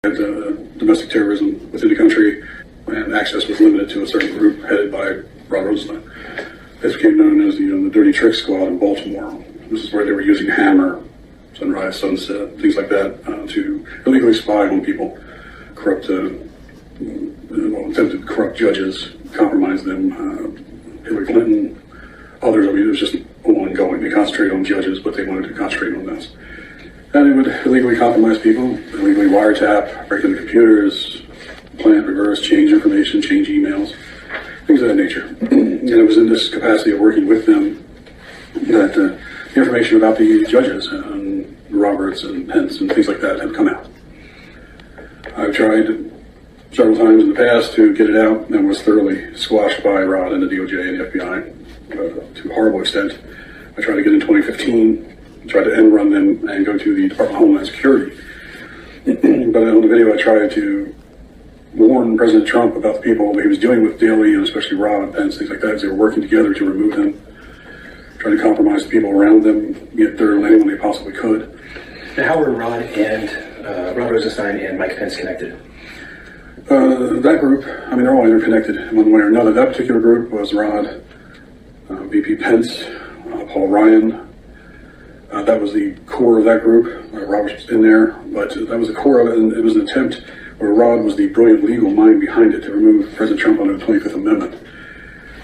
had domestic terrorism within the country, and access was limited to a certain group headed by Rod Rosenstein. This became known as the Dirty Trick Squad in Baltimore. This is where they were using Hammer, Sunrise, Sunset, things like that, to illegally spy on people, attempted to corrupt judges, compromise them, Hillary Clinton, others. I mean, it was just ongoing. They concentrated on judges, but they wanted to concentrate on this. And they would illegally compromise people, illegally wiretap, break into computers, plant, reverse, change information, change emails, things of that nature. And it was in this capacity of working with them that the information about the judges and Roberts and Pence and things like that have come out. I've tried several times in the past to get it out and was thoroughly squashed by Rod and the DOJ and the FBI to a horrible extent. I tried to get in 2015, tried to end run them and go to the Department of Homeland Security. But on the video, I tried to warn President Trump about the people that he was dealing with daily, and especially Rod and Pence, things like that, as they were working together to remove them, trying to compromise the people around them, get their lane when they possibly could. And how were Rod Rosenstein and Mike Pence connected? That group, I mean, they're all interconnected in one way or another. That particular group was Rod, VP Pence, Paul Ryan. That was the core of that group. Roberts was in there, but that was the core of it, and it was an attempt where Rod was the brilliant legal mind behind it to remove President Trump under the 25th Amendment.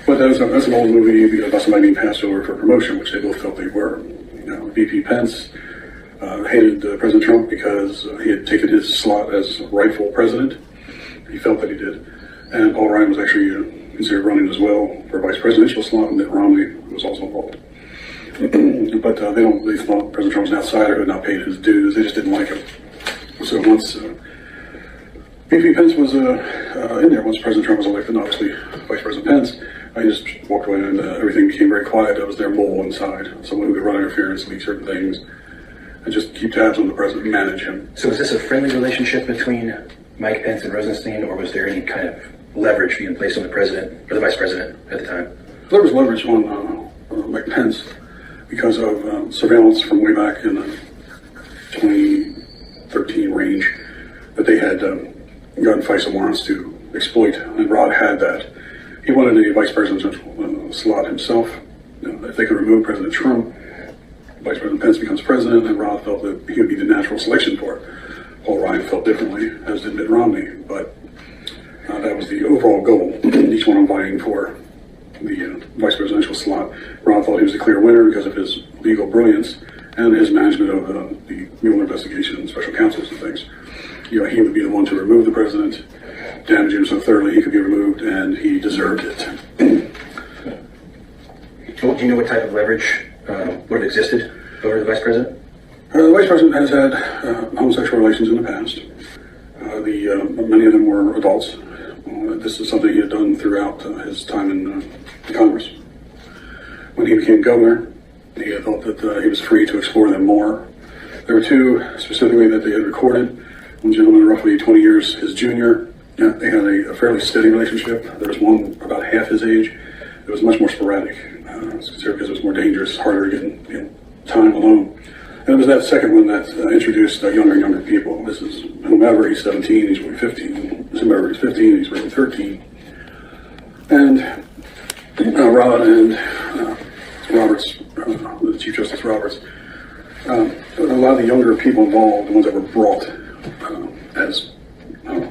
But that's an old movie about somebody being passed over for promotion, which they both felt they were. VP Pence hated President Trump because he had taken his slot as rightful president. He felt that he did. And Paul Ryan was actually considered running as well for a vice presidential slot, and Mitt Romney was also involved. But they thought President Trump was an outsider who had not paid his dues. They just didn't like him. So once VP Pence was in there, once President Trump was elected, and obviously Vice President Pence, I just walked away and everything became very quiet. I was their mole inside, someone who could run interference, leak certain things, and just keep tabs on the president and manage him. So was this a friendly relationship between Mike Pence and Rosenstein, or was there any kind of leverage being placed on the president or the vice president at the time? There was leverage on Mike Pence because of surveillance from way back in the 2013 range that they had gotten FISA warrants to exploit, and Rod had that. He wanted a vice presidential slot himself. If they could remove President Trump, Vice President Pence becomes president, and Rod felt that he would be the natural selection for it. Paul Ryan felt differently, as did Mitt Romney, but that was the overall goal. Each one of them vying for the vice presidential slot. Rod thought he was a clear winner because of his legal brilliance and his management of the Mueller investigation and special counsels and things. He would be the one to remove the president, damage him so thoroughly he could be removed, and he deserved it. Well, do you know what type of leverage would have existed over the vice president? The vice president has had homosexual relations in the past. Many of them were adults. This is something he had done throughout his time in Congress. When he became governor, he had thought that he was free to explore them more. There were two specifically that they had recorded. One gentleman, roughly 20 years his junior, they had a fairly steady relationship. There was one about half his age. It was much more sporadic. It's considered because it was more dangerous, harder to get time alone. And it was that second one that introduced younger and younger people. This is whomever, he's 17, he's really 15. Whomever he's 15, he's really 13. And Rod and Roberts, the Chief Justice Roberts, a lot of the younger people involved, the ones that were brought as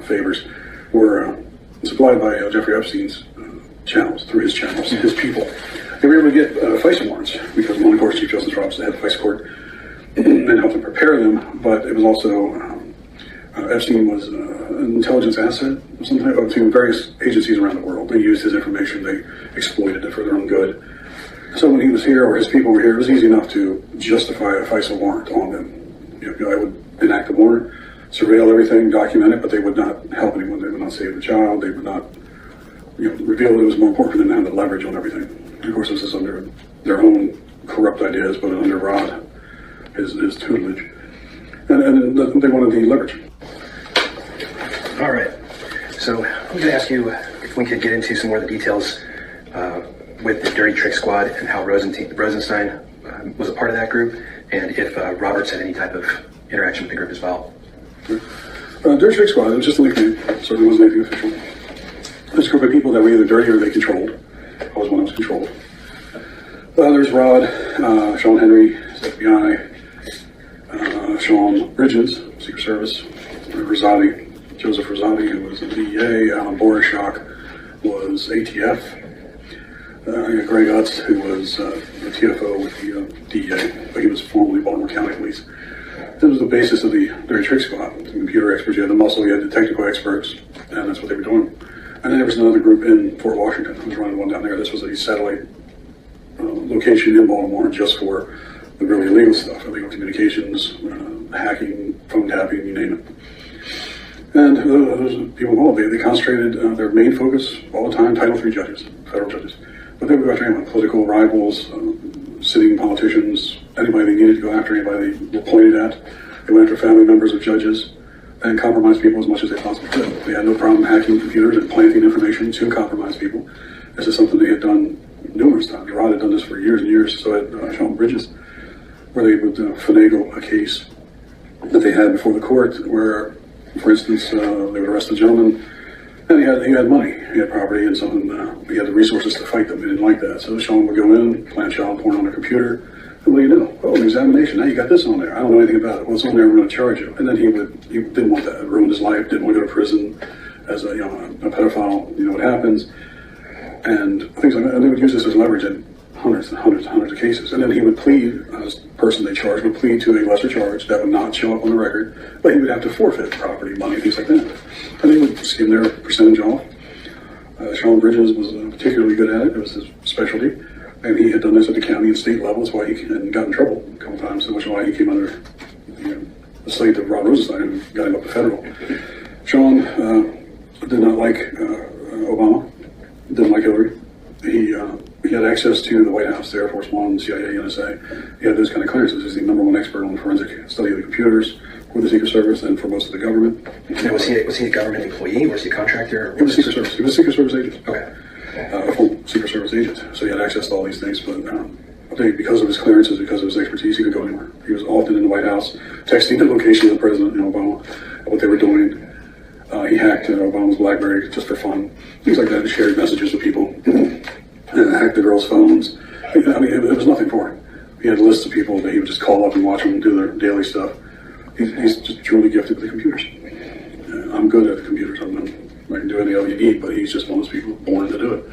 favors, were supplied by Jeffrey Epstein's channels, through his channels, his people. They were able to get FISA warrants because one, of course, Chief Justice Roberts had the FISA court and helped them prepare them, but it was also Epstein was an intelligence asset to various agencies around the world. They used his information, they exploited it for their own good. So when he was here, or his people were here, it was easy enough to justify a FISA warrant on them. I would enact a warrant, surveil everything, document it, but they would not help anyone. They would not save the child. They would not reveal that it was more important than having the leverage on everything. And of course, this is under their own corrupt ideas, but under Rod, his tutelage. And they wanted the leverage. All right. So I'm going to ask you if we could get into some more of the details with the Dirty Trick Squad and how Rosenstein was a part of that group, and if Roberts had any type of interaction with the group as well. Dirty Trick Squad, it was just a nickname, certainly wasn't anything official. There's a group of people that were either dirty or they controlled. I was one that was controlled. There's Rod, Sean Henry, FBI, Sean Bridges, Secret Service, Rosati, Joseph Rosati, who was the DEA, Alan Borishak was ATF, Greg Utz, who was the TFO with the DEA, but he was formerly Baltimore County Police. This was the basis of the Dirty Trick Squad. The computer experts, you had the muscle, you had the technical experts, and that's what they were doing. And then there was another group in Fort Washington who was running one down there. This was a satellite location in Baltimore just for the really illegal stuff, illegal communications, hacking, phone tapping, you name it. And those people involved, they concentrated their main focus all the time, Title III judges, federal judges. But they would go after anyone, political rivals, sitting politicians, anybody they needed to go after, anybody they were pointed at. They went after family members of judges and compromised people as much as they possibly could. They had no problem hacking computers and planting information to compromise people. This is something they had done numerous times. Rod had done this for years and years, so had Sean Bridges, where they would finagle a case that they had before the court where, for instance, they would arrest a gentleman and he had money, he had property and something, he had the resources to fight them. They didn't like that. So Sean would go in, plant child porn on their computer, and what do you know? Oh, an examination, now you got this on there. I don't know anything about it. Well, it's on there, we're going to charge you. And then he didn't want that. It ruined his life, didn't want to go to prison as a pedophile, you know what happens. And things like that. And they would use this as leverage in hundreds and hundreds and hundreds of cases. And then he would plead, as the person they charged would plead to a lesser charge that would not show up on the record, but he would have to forfeit property, money, things like that. And they would skim their percentage off. Sean Bridges was particularly good at it. It was his specialty. And he had done this at the county and state level. That's why he got in trouble a couple times, which is why he came under the slate of Rod Rosenstein, who got him up to federal. Sean did not like Obama, didn't like Hillary. He had access to the White House, the Air Force One, CIA, NSA. He had those kind of clearances. He's the #1 expert on the forensic study of the computers for the Secret Service and for most of the government. Now, was he a government employee? Was he a contractor? He was Secret Service. He was a Secret Service agent. Okay. A full Secret Service agent. So he had access to all these things, but I think because of his clearances, because of his expertise, he could go anywhere. He was often in the White House, texting the location of the president and Obama, what they were doing. He hacked Obama's BlackBerry just for fun, things like that. He shared messages with people, hacked the girls' phones. I mean, it was nothing for him. He had lists of people that he would just call up and watch them do their daily stuff. He's just truly gifted with the computers. I'm good at the computers. I can do any of you need, but he's just one of those people born to do it.